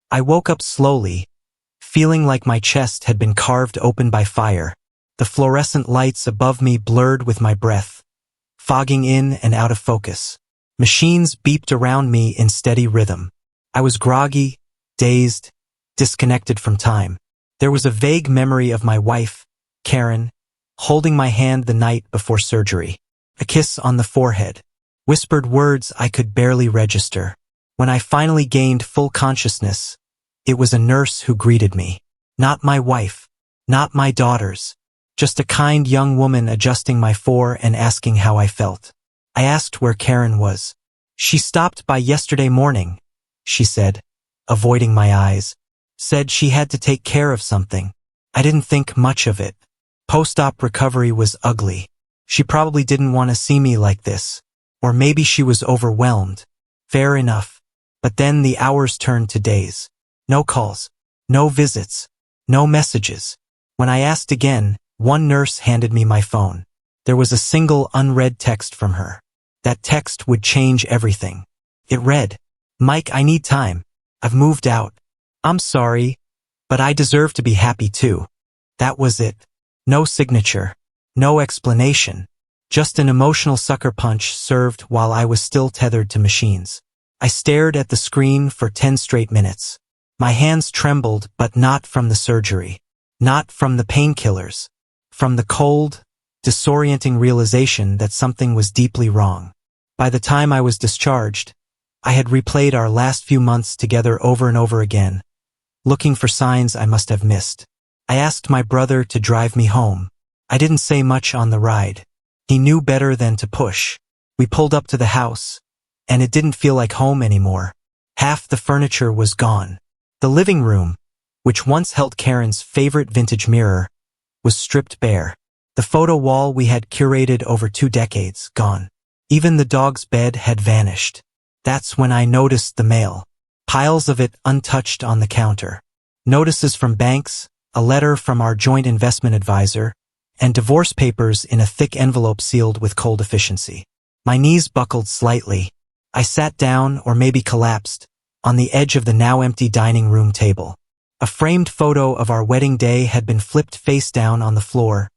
I woke up slowly, feeling like my chest had been carved open by fire. The fluorescent lights above me blurred with my breath, fogging in and out of focus. Machines beeped around me in steady rhythm. I was groggy, dazed, disconnected from time. There was a vague memory of my wife, Karen, holding my hand the night before surgery. A kiss on the forehead. Whispered words I could barely register. When I finally gained full consciousness, it was a nurse who greeted me. Not my wife, not my daughters, just a kind young woman adjusting my fore and asking how I felt. I asked where Karen was. She stopped by yesterday morning, she said, avoiding my eyes. Said she had to take care of something. I didn't think much of it. Post-op recovery was ugly. She probably didn't want to see me like this. Or maybe she was overwhelmed. Fair enough. But then the hours turned to days. No calls. No visits. No messages. When I asked again, one nurse handed me my phone. There was a single unread text from her. That text would change everything. It read, "Mike, I need time. I've moved out. I'm sorry, but I deserve to be happy too." That was it. No signature. No explanation. Just an emotional sucker punch served while I was still tethered to machines. I stared at the screen for 10 straight minutes. My hands trembled, but not from the surgery. Not from the painkillers. From the cold, disorienting realization that something was deeply wrong. By the time I was discharged, I had replayed our last few months together over and over again, looking for signs I must have missed. I asked my brother to drive me home. I didn't say much on the ride. He knew better than to push. We pulled up to the house, and it didn't feel like home anymore. Half the furniture was gone. The living room, which once held Karen's favorite vintage mirror, was stripped bare. The photo wall we had curated over 2 decades, gone. Even the dog's bed had vanished. That's when I noticed the mail. Piles of it untouched on the counter. Notices from banks, a letter from our joint investment advisor, and divorce papers in a thick envelope sealed with cold efficiency. My knees buckled slightly. I sat down, or maybe collapsed, on the edge of the now empty dining room table. A framed photo of our wedding day had been flipped face down on the floor,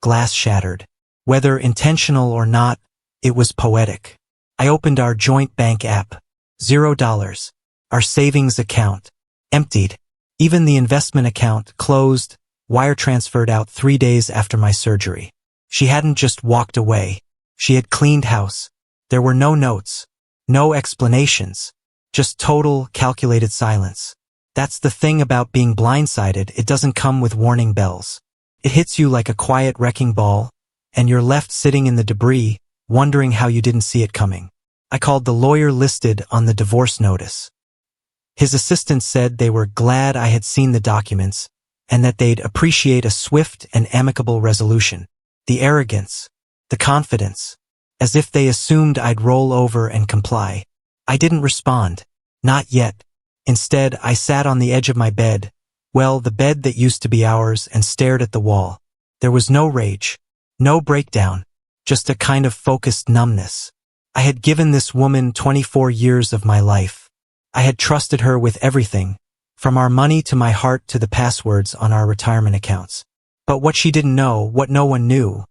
glass shattered. Whether intentional or not, it was poetic. I opened our joint bank app. $0. Our savings account. Emptied. Even the investment account closed, wire transferred out 3 days after my surgery. She hadn't just walked away. She had cleaned house. There were no notes. No explanations. Just total, calculated silence. That's the thing about being blindsided, it doesn't come with warning bells. It hits you like a quiet wrecking ball, and you're left sitting in the debris, wondering how you didn't see it coming. I called the lawyer listed on the divorce notice. His assistant said they were glad I had seen the documents, and that they'd appreciate a swift and amicable resolution. The arrogance, the confidence, as if they assumed I'd roll over and comply. I didn't respond. Not yet. Instead, I sat on the edge of my bed, well, the bed that used to be ours, and stared at the wall. There was no rage, no breakdown, just a kind of focused numbness. I had given this woman 24 years of my life. I had trusted her with everything, from our money to my heart to the passwords on our retirement accounts. But what she didn't know, what no one knew,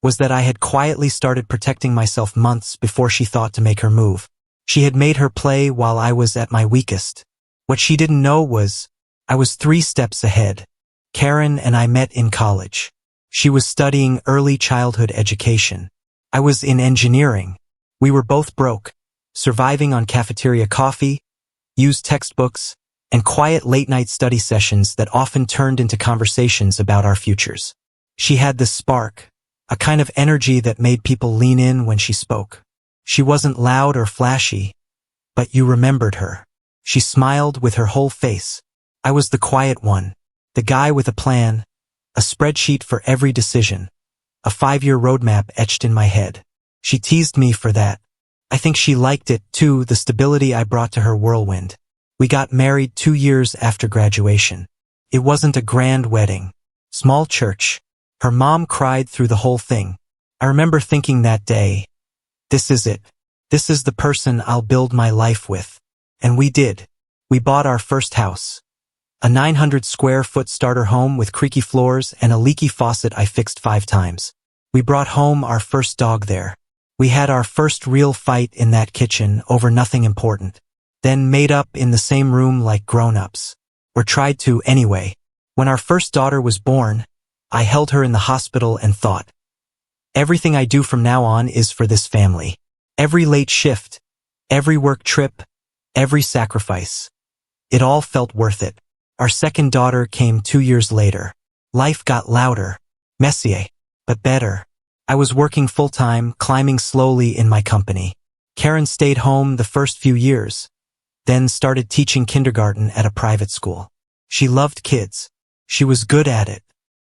was that I had quietly started protecting myself months before she thought to make her move. She had made her play while I was at my weakest. What she didn't know was, I was 3 steps ahead. Karen and I met in college. She was studying early childhood education. I was in engineering. We were both broke, surviving on cafeteria coffee, used textbooks, and quiet late-night study sessions that often turned into conversations about our futures. She had this spark, a kind of energy that made people lean in when she spoke. She wasn't loud or flashy, but you remembered her. She smiled with her whole face. I was the quiet one, the guy with a plan, a spreadsheet for every decision, a 5-year roadmap etched in my head. She teased me for that. I think she liked it, too, the stability I brought to her whirlwind. We got married 2 years after graduation. It wasn't a grand wedding. Small church. Her mom cried through the whole thing. I remember thinking that day, this is it. This is the person I'll build my life with. And we did. We bought our first house. A 900 square foot starter home with creaky floors and a leaky faucet I fixed 5 times. We brought home our first dog there. We had our first real fight in that kitchen over nothing important. Then made up in the same room like grown-ups. Or tried to anyway. When our first daughter was born, I held her in the hospital and thought, everything I do from now on is for this family. Every late shift, every work trip, every sacrifice. It all felt worth it. Our second daughter came 2 years later. Life got louder, messier, but better. I was working full-time, climbing slowly in my company. Karen stayed home the first few years, then started teaching kindergarten at a private school. She loved kids. She was good at it.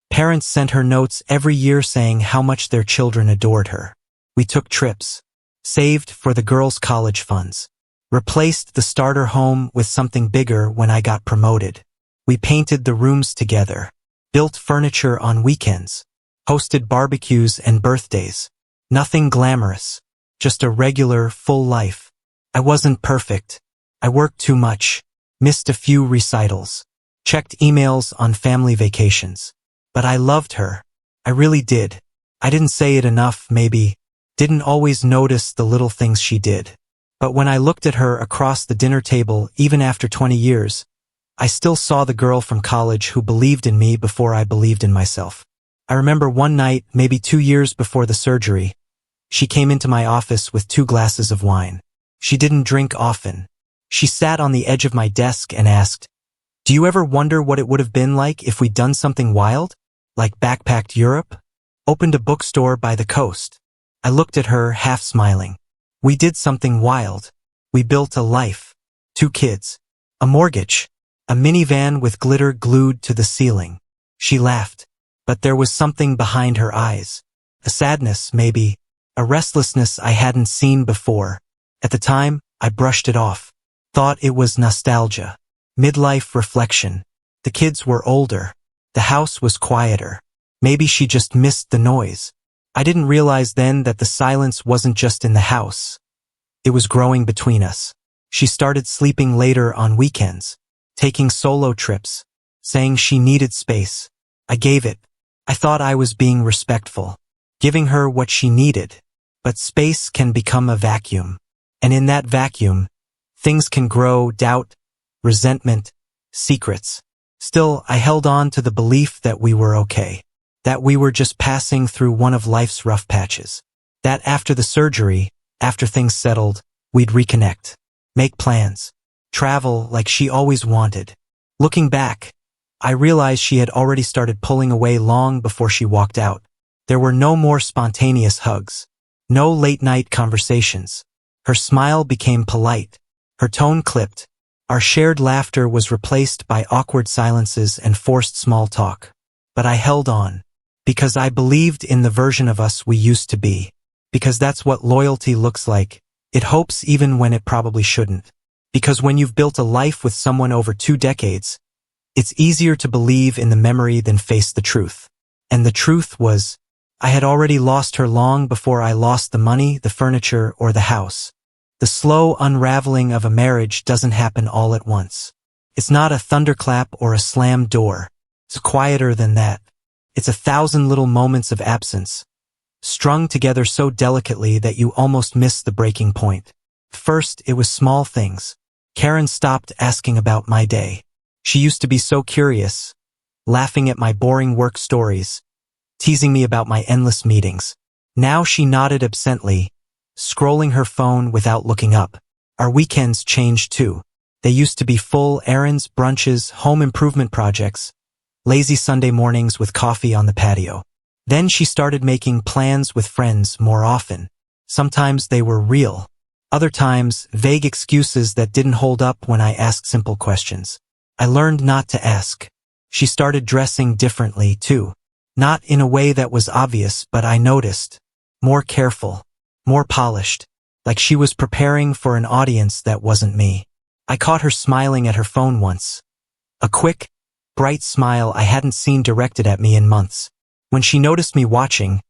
Parents sent her notes every year saying how much their children adored her. We took trips, saved for the girls' college funds, replaced the starter home with something bigger when I got promoted. We painted the rooms together, built furniture on weekends, hosted barbecues and birthdays. Nothing glamorous, just a regular, full life. I wasn't perfect. I worked too much, missed a few recitals, checked emails on family vacations. But I loved her. I really did. I didn't say it enough, maybe. Didn't always notice the little things she did. But when I looked at her across the dinner table, even after 20 years, I still saw the girl from college who believed in me before I believed in myself. I remember one night, maybe 2 years before the surgery, she came into my office with 2 glasses of wine. She didn't drink often. She sat on the edge of my desk and asked, "Do you ever wonder what it would have been like if we'd done something wild? Like backpacked Europe? Opened a bookstore by the coast?" I looked at her, half smiling. We did something wild. We built a life. 2 kids. A mortgage. A minivan with glitter glued to the ceiling. She laughed. But there was something behind her eyes. A sadness, maybe. A restlessness I hadn't seen before. At the time, I brushed it off. Thought it was nostalgia. Midlife reflection. The kids were older. The house was quieter. Maybe she just missed the noise. I didn't realize then that the silence wasn't just in the house. It was growing between us. She started sleeping later on weekends, taking solo trips, saying she needed space. I gave it. I thought I was being respectful, giving her what she needed. But space can become a vacuum. And in that vacuum, things can grow: doubt, resentment, secrets. Still, I held on to the belief that we were okay. That we were just passing through one of life's rough patches. That after the surgery, after things settled, we'd reconnect. Make plans. Travel like she always wanted. Looking back, I realized she had already started pulling away long before she walked out. There were no more spontaneous hugs. No late-night conversations. Her smile became polite. Her tone clipped. Our shared laughter was replaced by awkward silences and forced small talk. But I held on. Because I believed in the version of us we used to be. Because that's what loyalty looks like. It hopes even when it probably shouldn't. Because when you've built a life with someone over 2 decades, it's easier to believe in the memory than face the truth. And the truth was, I had already lost her long before I lost the money, the furniture, or the house. The slow unraveling of a marriage doesn't happen all at once. It's not a thunderclap or a slammed door. It's quieter than that. It's 1,000 little moments of absence, strung together so delicately that you almost miss the breaking point. First, it was small things. Karen stopped asking about my day. She used to be so curious, laughing at my boring work stories, teasing me about my endless meetings. Now she nodded absently, scrolling her phone without looking up. Our weekends changed too. They used to be full: errands, brunches, home improvement projects, lazy Sunday mornings with coffee on the patio. Then she started making plans with friends more often. Sometimes they were real. Other times, vague excuses that didn't hold up when I asked simple questions. I learned not to ask. She started dressing differently too. Not in a way that was obvious, but I noticed. More careful. More polished. Like she was preparing for an audience that wasn't me. I caught her smiling at her phone once. A quick, bright smile I hadn't seen directed at me in months. When she noticed me watching,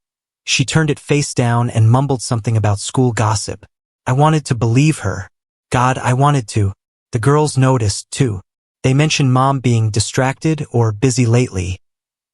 she turned it face down and mumbled something about school gossip. I wanted to believe her. God, I wanted to. The girls noticed, too. They mentioned Mom being distracted or busy lately,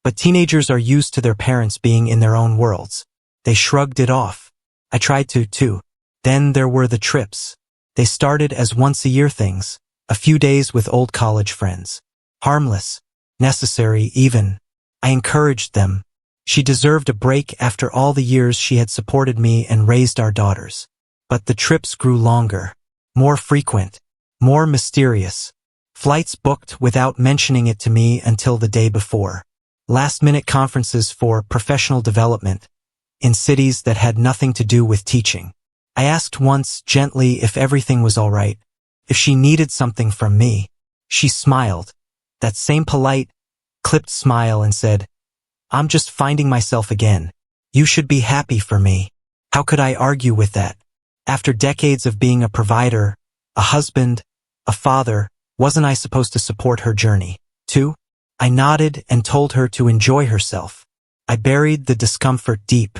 but teenagers are used to their parents being in their own worlds. They shrugged it off. I tried to, too. Then there were the trips. They started as once-a-year things, a few days with old college friends. Harmless, necessary even. I encouraged them. She deserved a break after all the years she had supported me and raised our daughters. But the trips grew longer, more frequent, more mysterious. Flights booked without mentioning it to me until the day before. Last-minute conferences for professional development in cities that had nothing to do with teaching. I asked once gently if everything was all right, if she needed something from me. She smiled, that same polite, clipped smile, and said, "I'm just finding myself again. You should be happy for me." How could I argue with that? After decades of being a provider, a husband, a father, wasn't I supposed to support her journey, too? I nodded and told her to enjoy herself. I buried the discomfort deep,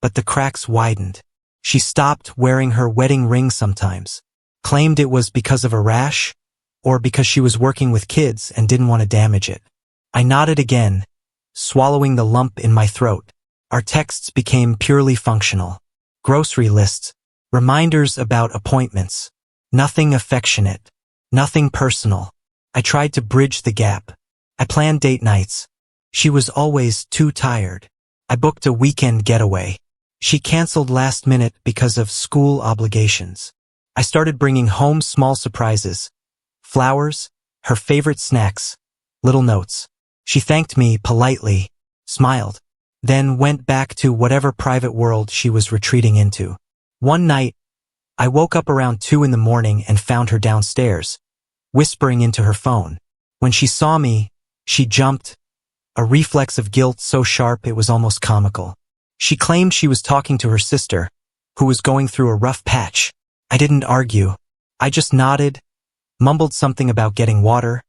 but the cracks widened. She stopped wearing her wedding ring sometimes, claimed it was because of a rash, or because she was working with kids and didn't want to damage it. I nodded again, swallowing the lump in my throat. Our texts became purely functional. Grocery lists, reminders about appointments. Nothing affectionate, nothing personal. I tried to bridge the gap. I planned date nights. She was always too tired. I booked a weekend getaway. She canceled last minute because of school obligations. I started bringing home small surprises. Flowers, her favorite snacks, little notes. She thanked me politely, smiled, then went back to whatever private world she was retreating into. One night, I woke up around 2 in the morning and found her downstairs, whispering into her phone. When she saw me, she jumped, a reflex of guilt so sharp it was almost comical. She claimed she was talking to her sister, who was going through a rough patch. I didn't argue. I just nodded, mumbled something about getting water,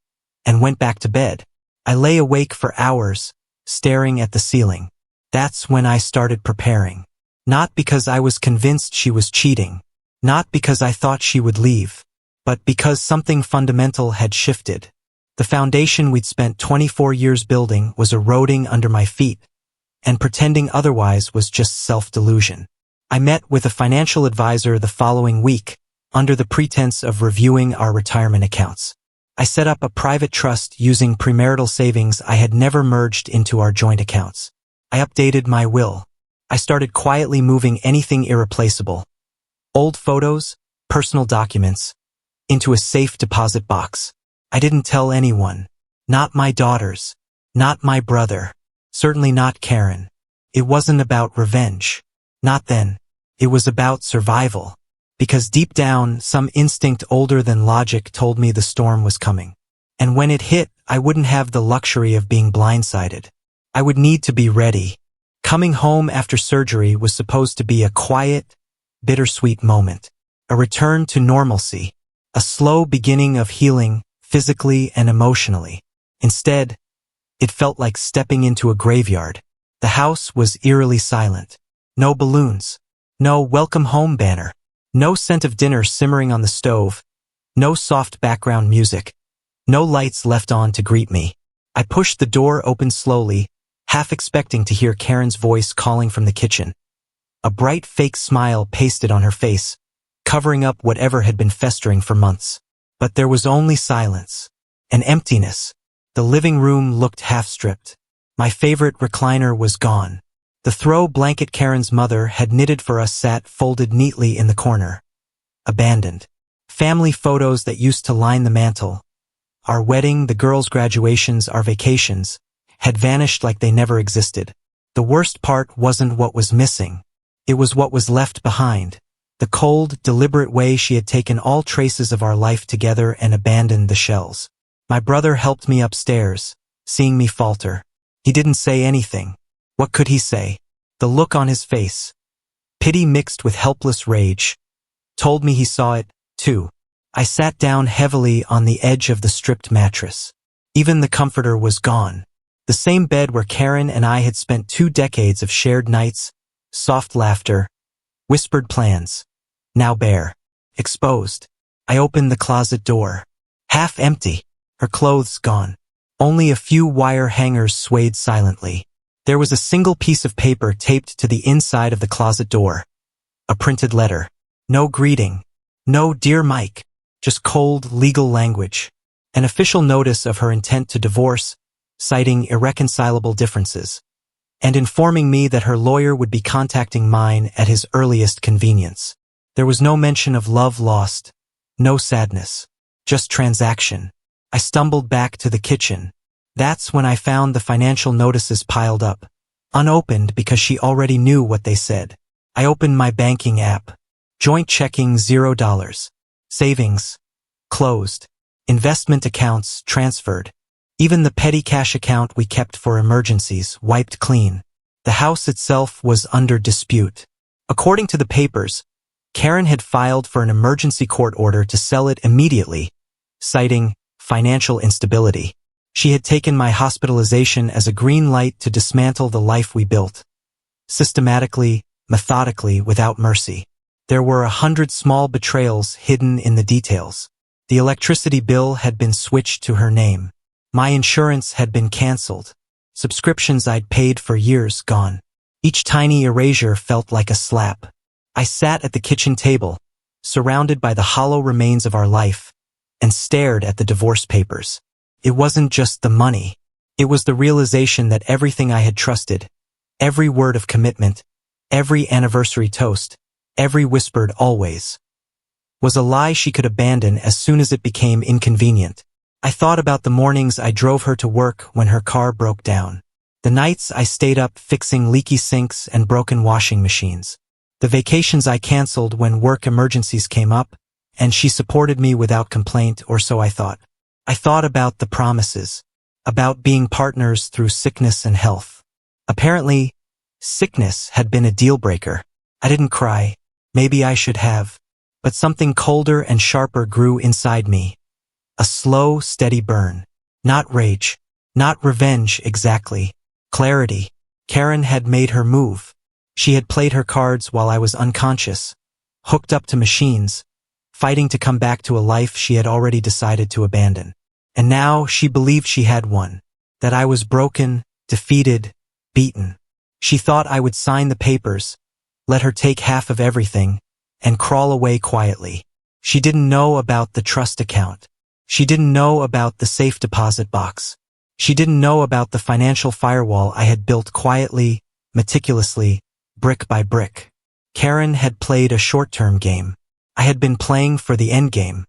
and went back to bed. I lay awake for hours, staring at the ceiling. That's when I started preparing. Not because I was convinced she was cheating, not because I thought she would leave, but because something fundamental had shifted. The foundation we'd spent 24 years building was eroding under my feet, and pretending otherwise was just self-delusion. I met with a financial advisor the following week, under the pretense of reviewing our retirement accounts. I set up a private trust using premarital savings I had never merged into our joint accounts. I updated my will. I started quietly moving anything irreplaceable, old photos, personal documents, into a safe deposit box. I didn't tell anyone, not my daughters, not my brother, certainly not Karen. It wasn't about revenge. Not then. It was about survival. Because deep down, some instinct older than logic told me the storm was coming. And when it hit, I wouldn't have the luxury of being blindsided. I would need to be ready. Coming home after surgery was supposed to be a quiet, bittersweet moment. A return to normalcy. A slow beginning of healing, physically and emotionally. Instead, it felt like stepping into a graveyard. The house was eerily silent. No balloons. No welcome home banner. No scent of dinner simmering on the stove. No soft background music. No lights left on to greet me. I pushed the door open slowly, half expecting to hear Karen's voice calling from the kitchen. A bright fake smile pasted on her face, covering up whatever had been festering for months. But there was only silence. An emptiness. The living room looked half-stripped. My favorite recliner was gone. The throw blanket Karen's mother had knitted for us sat folded neatly in the corner. Abandoned. Family photos that used to line the mantel, our wedding, the girls' graduations, our vacations, had vanished like they never existed. The worst part wasn't what was missing. It was what was left behind. The cold, deliberate way she had taken all traces of our life together and abandoned the shells. My brother helped me upstairs, seeing me falter. He didn't say anything. What could he say? The look on his face, pity mixed with helpless rage, told me he saw it, too. I sat down heavily on the edge of the stripped mattress. Even the comforter was gone. The same bed where Karen and I had spent 2 decades of shared nights, soft laughter, whispered plans, now bare, exposed. I opened the closet door. half empty, her clothes gone. Only a few wire hangers swayed silently. There was a single piece of paper taped to the inside of the closet door. A printed letter. No greeting. No "Dear Mike." Just cold, legal language. An official notice of her intent to divorce, citing irreconcilable differences, and informing me that her lawyer would be contacting mine at his earliest convenience. There was no mention of love lost, no sadness, just transaction. I stumbled back to the kitchen. That's when I found the financial notices piled up, unopened because she already knew what they said. I opened my banking app. Joint checking $0. Savings closed. Investment accounts transferred. Even the petty cash account we kept for emergencies wiped clean. The house itself was under dispute. According to the papers, Karen had filed for an emergency court order to sell it immediately, citing financial instability. She had taken my hospitalization as a green light to dismantle the life we built. Systematically, methodically, without mercy. There were 100 small betrayals hidden in the details. The electricity bill had been switched to her name. My insurance had been canceled. Subscriptions I'd paid for years gone. Each tiny erasure felt like a slap. I sat at the kitchen table, surrounded by the hollow remains of our life, and stared at the divorce papers. It wasn't just the money. It was the realization that everything I had trusted, every word of commitment, every anniversary toast, every whispered always, was a lie she could abandon as soon as it became inconvenient. I thought about the mornings I drove her to work when her car broke down. The nights I stayed up fixing leaky sinks and broken washing machines. The vacations I canceled when work emergencies came up, and she supported me without complaint, or so I thought. I thought about the promises, about being partners through sickness and health. Apparently, sickness had been a deal breaker. I didn't cry. Maybe I should have. But something colder and sharper grew inside me. A slow, steady burn. Not rage. Not revenge exactly. Clarity. Karen had made her move. She had played her cards while I was unconscious, hooked up to machines, fighting to come back to a life she had already decided to abandon. And now she believed she had won. That I was broken, defeated, beaten. She thought I would sign the papers, let her take half of everything, and crawl away quietly. She didn't know about the trust account. She didn't know about the safe deposit box. She didn't know about the financial firewall I had built quietly, meticulously, brick by brick. Karen had played a short-term game. I had been playing for the endgame.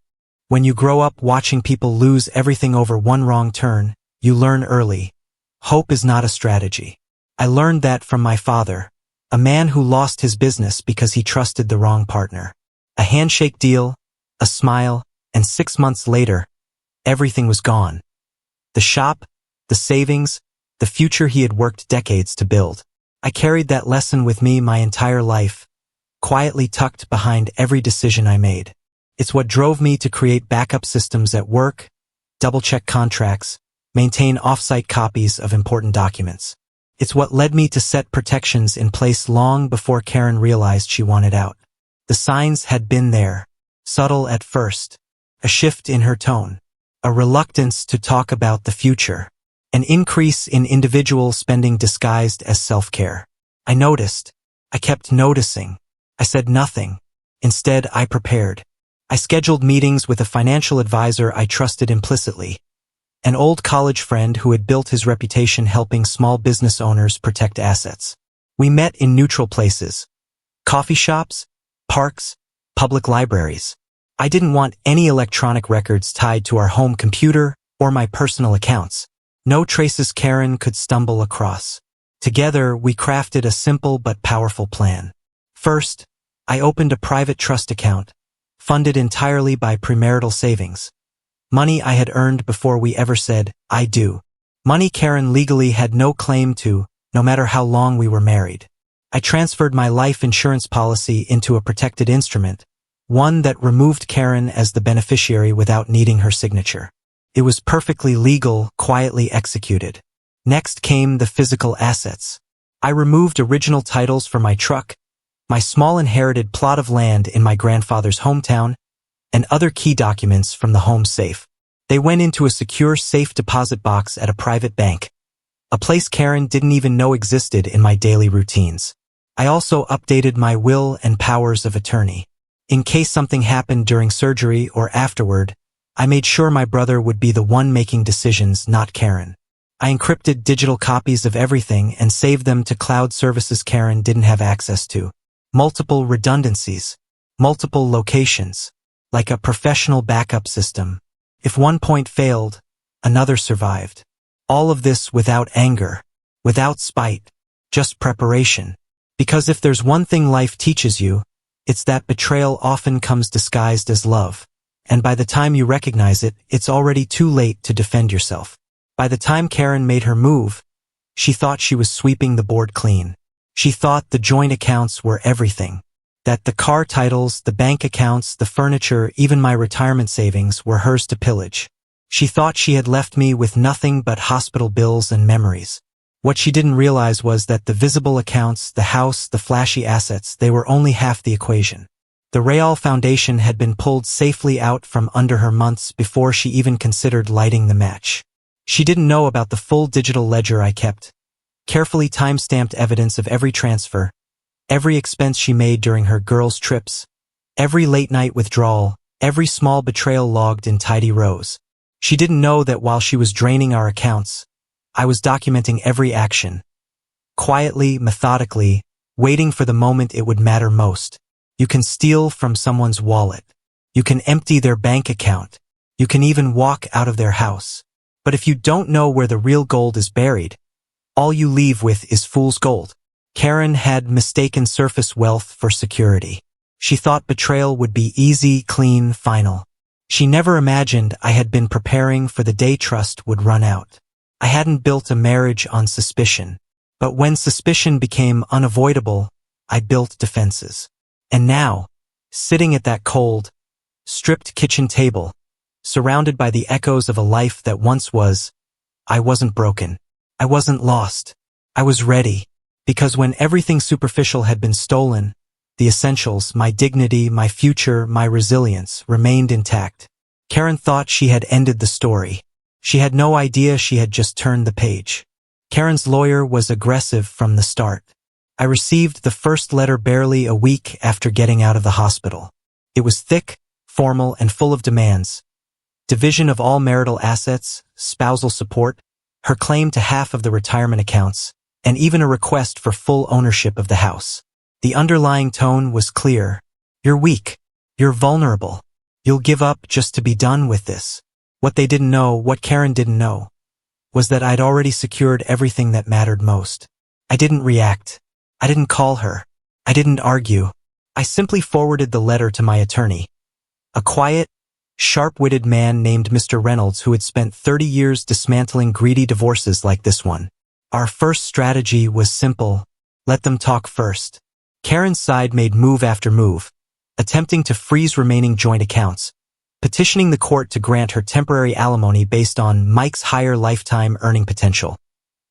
When you grow up watching people lose everything over one wrong turn, you learn early. Hope is not a strategy. I learned that from my father, a man who lost his business because he trusted the wrong partner. A handshake deal, a smile, and 6 months later, everything was gone. The shop, the savings, the future he had worked decades to build. I carried that lesson with me my entire life, quietly tucked behind every decision I made. It's what drove me to create backup systems at work, double-check contracts, maintain off-site copies of important documents. It's what led me to set protections in place long before Karen realized she wanted out. The signs had been there, subtle at first, a shift in her tone, a reluctance to talk about the future, an increase in individual spending disguised as self-care. I noticed. I kept noticing. I said nothing. Instead, I prepared. I scheduled meetings with a financial advisor I trusted implicitly, an old college friend who had built his reputation helping small business owners protect assets. We met in neutral places, coffee shops, parks, public libraries. I didn't want any electronic records tied to our home computer or my personal accounts. No traces Karen could stumble across. Together, we crafted a simple but powerful plan. First, I opened a private trust account, funded entirely by premarital savings. Money I had earned before we ever said, "I do." Money Karen legally had no claim to, no matter how long we were married. I transferred my life insurance policy into a protected instrument, one that removed Karen as the beneficiary without needing her signature. It was perfectly legal, quietly executed. Next came the physical assets. I removed original titles for my truck, my small inherited plot of land in my grandfather's hometown, and other key documents from the home safe. They went into a secure safe deposit box at a private bank, a place Karen didn't even know existed in my daily routines. I also updated my will and powers of attorney. In case something happened during surgery or afterward, I made sure my brother would be the one making decisions, not Karen. I encrypted digital copies of everything and saved them to cloud services Karen didn't have access to. Multiple redundancies, multiple locations, like a professional backup system. If one point failed, another survived. All of this without anger, without spite, just preparation. Because if there's one thing life teaches you, it's that betrayal often comes disguised as love. And by the time you recognize it, it's already too late to defend yourself. By the time Karen made her move, she thought she was sweeping the board clean. She thought the joint accounts were everything. That the car titles, the bank accounts, the furniture, even my retirement savings were hers to pillage. She thought she had left me with nothing but hospital bills and memories. What she didn't realize was that the visible accounts, the house, the flashy assets, they were only half the equation. The Real Foundation had been pulled safely out from under her months before she even considered lighting the match. She didn't know about the full digital ledger I kept. Carefully time-stamped evidence of every transfer, every expense she made during her girls' trips, every late-night withdrawal, every small betrayal logged in tidy rows. She didn't know that while she was draining our accounts, I was documenting every action. Quietly, methodically, waiting for the moment it would matter most. You can steal from someone's wallet. You can empty their bank account. You can even walk out of their house. But if you don't know where the real gold is buried, all you leave with is fool's gold. Karen had mistaken surface wealth for security. She thought betrayal would be easy, clean, final. She never imagined I had been preparing for the day trust would run out. I hadn't built a marriage on suspicion. But when suspicion became unavoidable, I built defenses. And now, sitting at that cold, stripped kitchen table, surrounded by the echoes of a life that once was, I wasn't broken. I wasn't lost. I was ready. Because when everything superficial had been stolen, the essentials, my dignity, my future, my resilience, remained intact. Karen thought she had ended the story. She had no idea she had just turned the page. Karen's lawyer was aggressive from the start. I received the first letter barely a week after getting out of the hospital. It was thick, formal, and full of demands. Division of all marital assets, spousal support, her claim to half of the retirement accounts, and even a request for full ownership of the house. The underlying tone was clear. You're weak. You're vulnerable. You'll give up just to be done with this. What they didn't know, what Karen didn't know, was that I'd already secured everything that mattered most. I didn't react. I didn't call her. I didn't argue. I simply forwarded the letter to my attorney. A quiet, sharp-witted man named Mr. Reynolds who had spent 30 years dismantling greedy divorces like this one. Our first strategy was simple. Let them talk first. Karen's side made move after move, attempting to freeze remaining joint accounts, petitioning the court to grant her temporary alimony based on Mike's higher lifetime earning potential,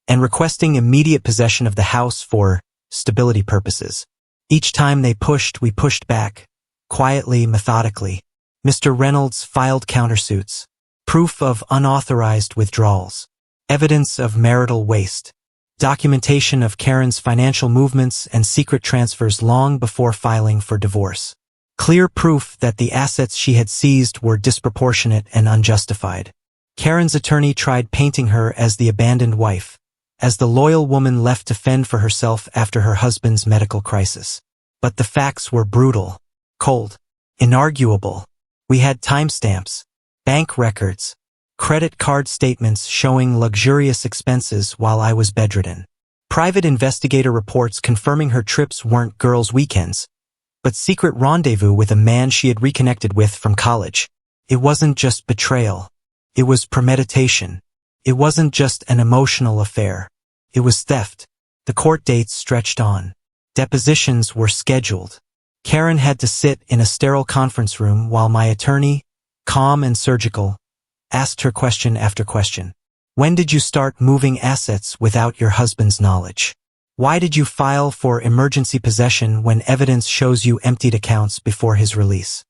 and requesting immediate possession of the house for stability purposes. Each time they pushed, we pushed back, quietly, methodically. Mr. Reynolds filed countersuits, proof of unauthorized withdrawals, evidence of marital waste, documentation of Karen's financial movements and secret transfers long before filing for divorce. Clear proof that the assets she had seized were disproportionate and unjustified. Karen's attorney tried painting her as the abandoned wife, as the loyal woman left to fend for herself after her husband's medical crisis. But the facts were brutal, cold, inarguable. We had timestamps, bank records, credit card statements showing luxurious expenses while I was bedridden. Private investigator reports confirming her trips weren't girls' weekends, but secret rendezvous with a man she had reconnected with from college. It wasn't just betrayal. It was premeditation. It wasn't just an emotional affair. It was theft. The court dates stretched on. Depositions were scheduled. Karen had to sit in a sterile conference room while my attorney, calm and surgical, asked her question after question. When did you start moving assets without your husband's knowledge? Why did you file for emergency possession when evidence shows you emptied accounts before his release?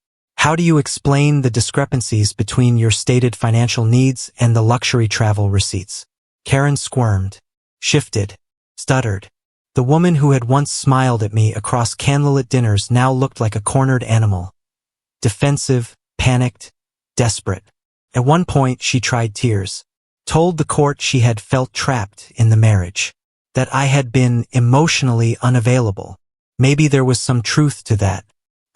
How do you explain the discrepancies between your stated financial needs and the luxury travel receipts? Karen squirmed, shifted, stuttered. The woman who had once smiled at me across candlelit dinners now looked like a cornered animal. Defensive, panicked, desperate. At one point she tried tears, told the court she had felt trapped in the marriage, that I had been emotionally unavailable. Maybe there was some truth to that.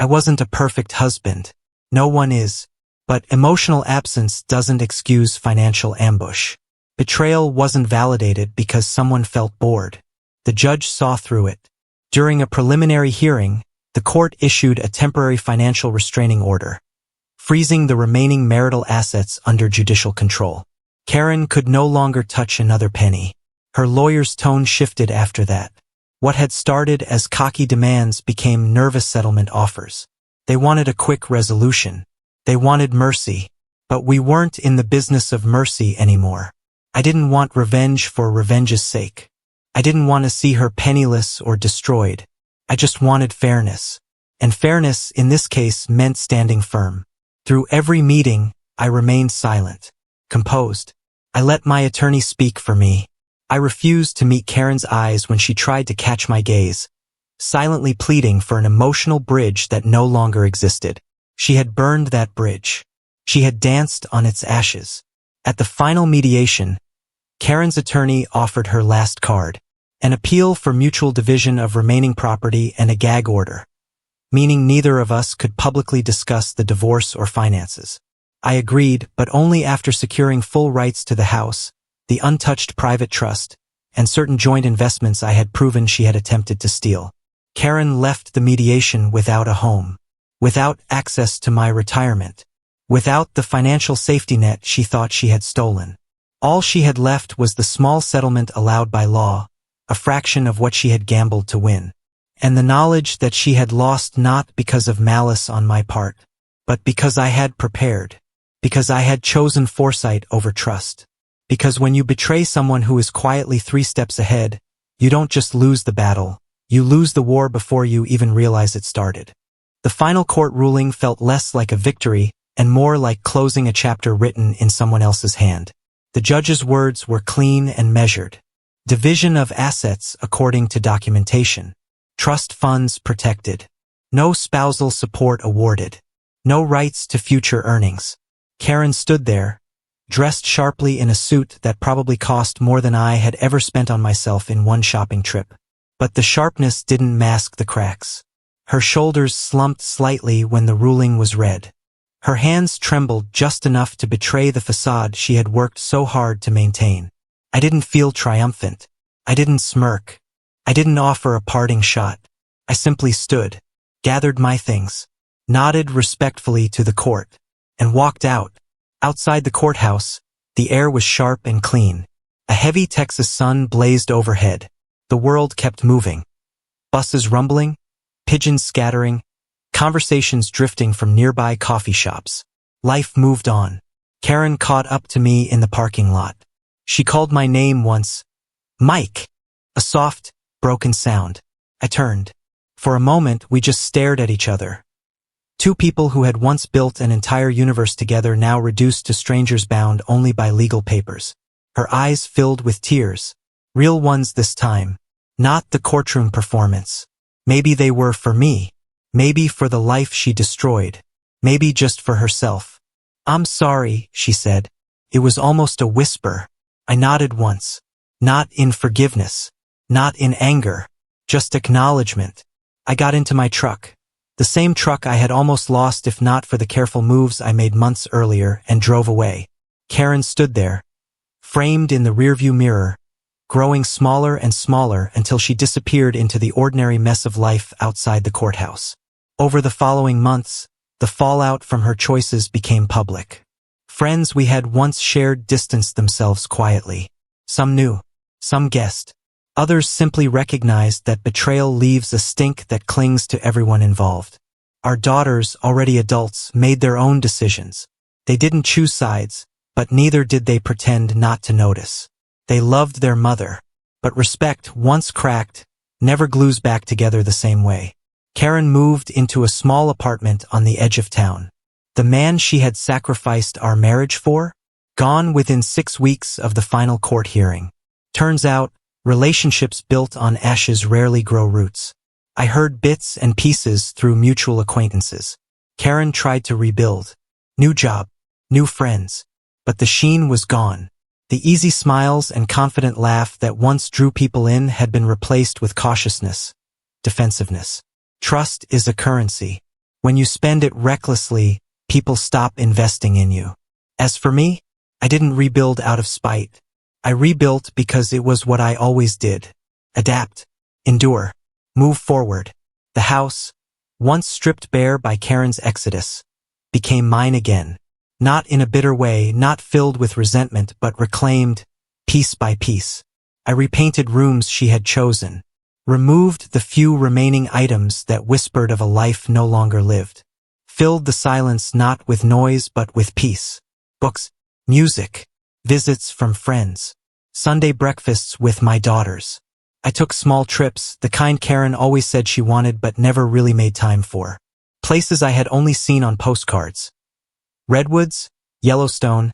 I wasn't a perfect husband. No one is. But emotional absence doesn't excuse financial ambush. Betrayal wasn't validated because someone felt bored. The judge saw through it. During a preliminary hearing, the court issued a temporary financial restraining order, freezing the remaining marital assets under judicial control. Karen could no longer touch another penny. Her lawyer's tone shifted after that. What had started as cocky demands became nervous settlement offers. They wanted a quick resolution. They wanted mercy. But we weren't in the business of mercy anymore. I didn't want revenge for revenge's sake. I didn't want to see her penniless or destroyed. I just wanted fairness. And fairness in this case meant standing firm. Through every meeting, I remained silent, composed. I let my attorney speak for me. I refused to meet Karen's eyes when she tried to catch my gaze, silently pleading for an emotional bridge that no longer existed. She had burned that bridge. She had danced on its ashes. At the final mediation, Karen's attorney offered her last card, an appeal for mutual division of remaining property and a gag order, meaning neither of us could publicly discuss the divorce or finances. I agreed, but only after securing full rights to the house, the untouched private trust, and certain joint investments I had proven she had attempted to steal. Karen left the mediation without a home, without access to my retirement, without the financial safety net she thought she had stolen. All she had left was the small settlement allowed by law, a fraction of what she had gambled to win, and the knowledge that she had lost not because of malice on my part, but because I had prepared, because I had chosen foresight over trust. Because when you betray someone who is quietly 3 steps ahead, you don't just lose the battle, you lose the war before you even realize it started. The final court ruling felt less like a victory and more like closing a chapter written in someone else's hand. The judge's words were clean and measured. Division of assets according to documentation. Trust funds protected. No spousal support awarded. No rights to future earnings. Karen stood there, dressed sharply in a suit that probably cost more than I had ever spent on myself in one shopping trip. But the sharpness didn't mask the cracks. Her shoulders slumped slightly when the ruling was read. Her hands trembled just enough to betray the facade she had worked so hard to maintain. I didn't feel triumphant. I didn't smirk. I didn't offer a parting shot. I simply stood, gathered my things, nodded respectfully to the court, and walked out. Outside the courthouse, the air was sharp and clean. A heavy Texas sun blazed overhead. The world kept moving. Buses rumbling, pigeons scattering, conversations drifting from nearby coffee shops. Life moved on. Karen caught up to me in the parking lot. She called my name once. Mike! A soft, broken sound. I turned. For a moment, we just stared at each other. Two people who had once built an entire universe together now reduced to strangers bound only by legal papers. Her eyes filled with tears. Real ones this time. Not the courtroom performance. Maybe they were for me. Maybe for the life she destroyed. Maybe just for herself. I'm sorry, she said. It was almost a whisper. I nodded once. Not in forgiveness. Not in anger. Just acknowledgement. I got into my truck. The same truck I had almost lost if not for the careful moves I made months earlier, and drove away. Karen stood there, framed in the rearview mirror, growing smaller and smaller until she disappeared into the ordinary mess of life outside the courthouse. Over the following months, the fallout from her choices became public. Friends we had once shared distanced themselves quietly. Some knew, some guessed. Others simply recognized that betrayal leaves a stink that clings to everyone involved. Our daughters, already adults, made their own decisions. They didn't choose sides, but neither did they pretend not to notice. They loved their mother, but respect, once cracked, never glues back together the same way. Karen moved into a small apartment on the edge of town. The man she had sacrificed our marriage for? Gone within 6 weeks of the final court hearing. Turns out, relationships built on ashes rarely grow roots. I heard bits and pieces through mutual acquaintances. Karen tried to rebuild. New job, new friends. But the sheen was gone. The easy smiles and confident laugh that once drew people in had been replaced with cautiousness, defensiveness. Trust is a currency. When you spend it recklessly, people stop investing in you. As for me, I didn't rebuild out of spite. I rebuilt because it was what I always did. Adapt, endure, move forward. The house, once stripped bare by Karen's exodus, became mine again. Not in a bitter way, not filled with resentment, but reclaimed, piece by piece. I repainted rooms she had chosen, removed the few remaining items that whispered of a life no longer lived, filled the silence not with noise but with peace. Books, music, visits from friends, Sunday breakfasts with my daughters. I took small trips, the kind Karen always said she wanted but never really made time for. Places I had only seen on postcards. Redwoods, Yellowstone,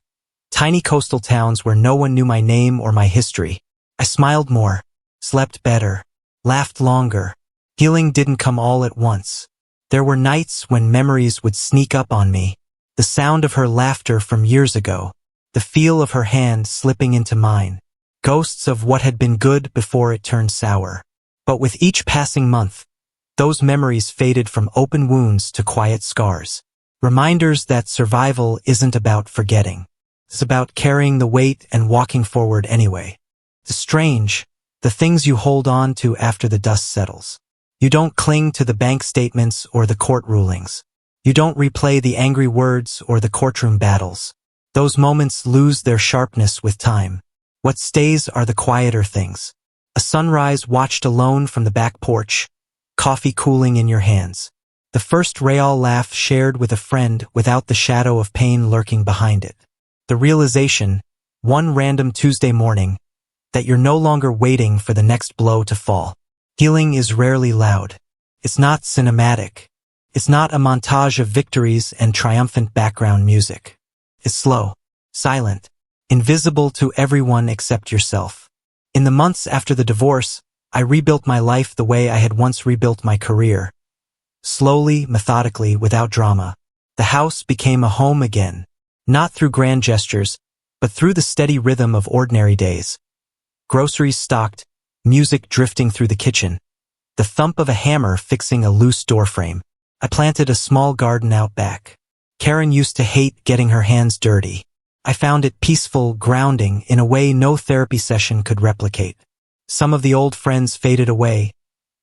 tiny coastal towns where no one knew my name or my history. I smiled more, slept better, laughed longer. Healing didn't come all at once. There were nights when memories would sneak up on me. The sound of her laughter from years ago, the feel of her hand slipping into mine, ghosts of what had been good before it turned sour. But with each passing month, those memories faded from open wounds to quiet scars. Reminders that survival isn't about forgetting. It's about carrying the weight and walking forward anyway. The strange, the things you hold on to after the dust settles. You don't cling to the bank statements or the court rulings. You don't replay the angry words or the courtroom battles. Those moments lose their sharpness with time. What stays are the quieter things. A sunrise watched alone from the back porch, coffee cooling in your hands. The first real laugh shared with a friend without the shadow of pain lurking behind it. The realization, one random Tuesday morning, that you're no longer waiting for the next blow to fall. Healing is rarely loud. It's not cinematic. It's not a montage of victories and triumphant background music. It's slow, silent, invisible to everyone except yourself. In the months after the divorce, I rebuilt my life the way I had once rebuilt my career. Slowly, methodically, without drama. The house became a home again, not through grand gestures, but through the steady rhythm of ordinary days. Groceries stocked, music drifting through the kitchen, the thump of a hammer fixing a loose doorframe. I planted a small garden out back. Karen used to hate getting her hands dirty. I found it peaceful, grounding, in a way no therapy session could replicate. Some of the old friends faded away,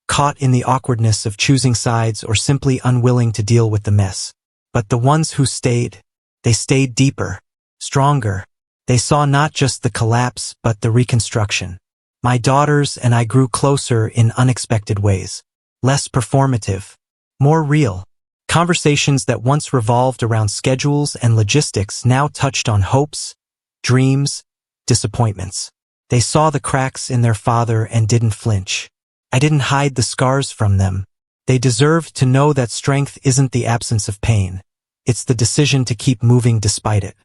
caught in the awkwardness of choosing sides or simply unwilling to deal with the mess. But the ones who stayed, they stayed deeper, stronger. They saw not just the collapse but the reconstruction. My daughters and I grew closer in unexpected ways. Less performative, more real. Conversations that once revolved around schedules and logistics now touched on hopes, dreams, disappointments. They saw the cracks in their father and didn't flinch. I didn't hide the scars from them. They deserved to know that strength isn't the absence of pain. It's the decision to keep moving despite it.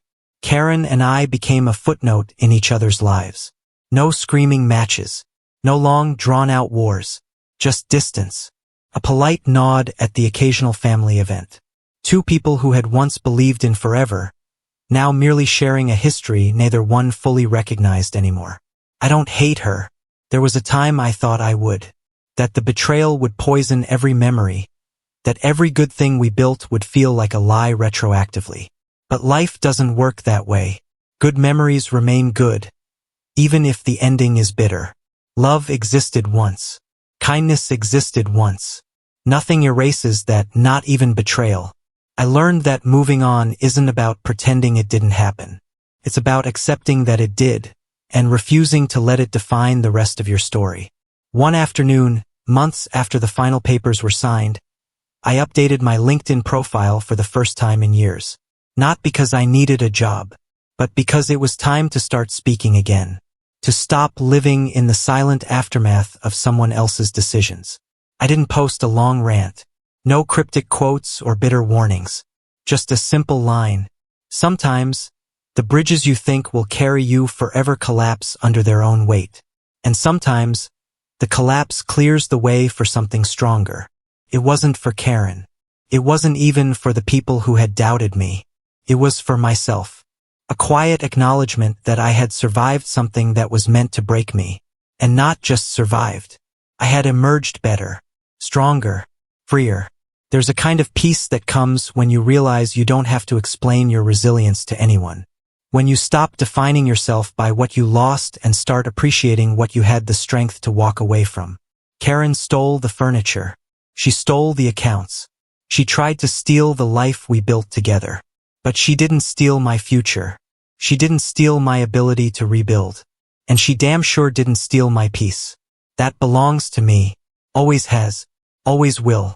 Karen and I became a footnote in each other's lives. No screaming matches. No long, drawn-out wars. Just distance. A polite nod at the occasional family event. Two people who had once believed in forever, now merely sharing a history neither one fully recognized anymore. I don't hate her. There was a time I thought I would. That the betrayal would poison every memory. That every good thing we built would feel like a lie retroactively. But life doesn't work that way. Good memories remain good, even if the ending is bitter. Love existed once. Kindness existed once. Nothing erases that, not even betrayal. I learned that moving on isn't about pretending it didn't happen. It's about accepting that it did, and refusing to let it define the rest of your story. One afternoon, months after the final papers were signed, I updated my LinkedIn profile for the first time in years. Not because I needed a job, but because it was time to start speaking again. To stop living in the silent aftermath of someone else's decisions. I didn't post a long rant. No cryptic quotes or bitter warnings. Just a simple line. Sometimes, the bridges you think will carry you forever collapse under their own weight. And sometimes, the collapse clears the way for something stronger. It wasn't for Karen. It wasn't even for the people who had doubted me. It was for myself. A quiet acknowledgement that I had survived something that was meant to break me. And not just survived. I had emerged better, stronger, freer. There's a kind of peace that comes when you realize you don't have to explain your resilience to anyone. When you stop defining yourself by what you lost and start appreciating what you had the strength to walk away from. Karen stole the furniture. She stole the accounts. She tried to steal the life we built together. But she didn't steal my future. She didn't steal my ability to rebuild. And she damn sure didn't steal my peace. That belongs to me. Always has. Always will.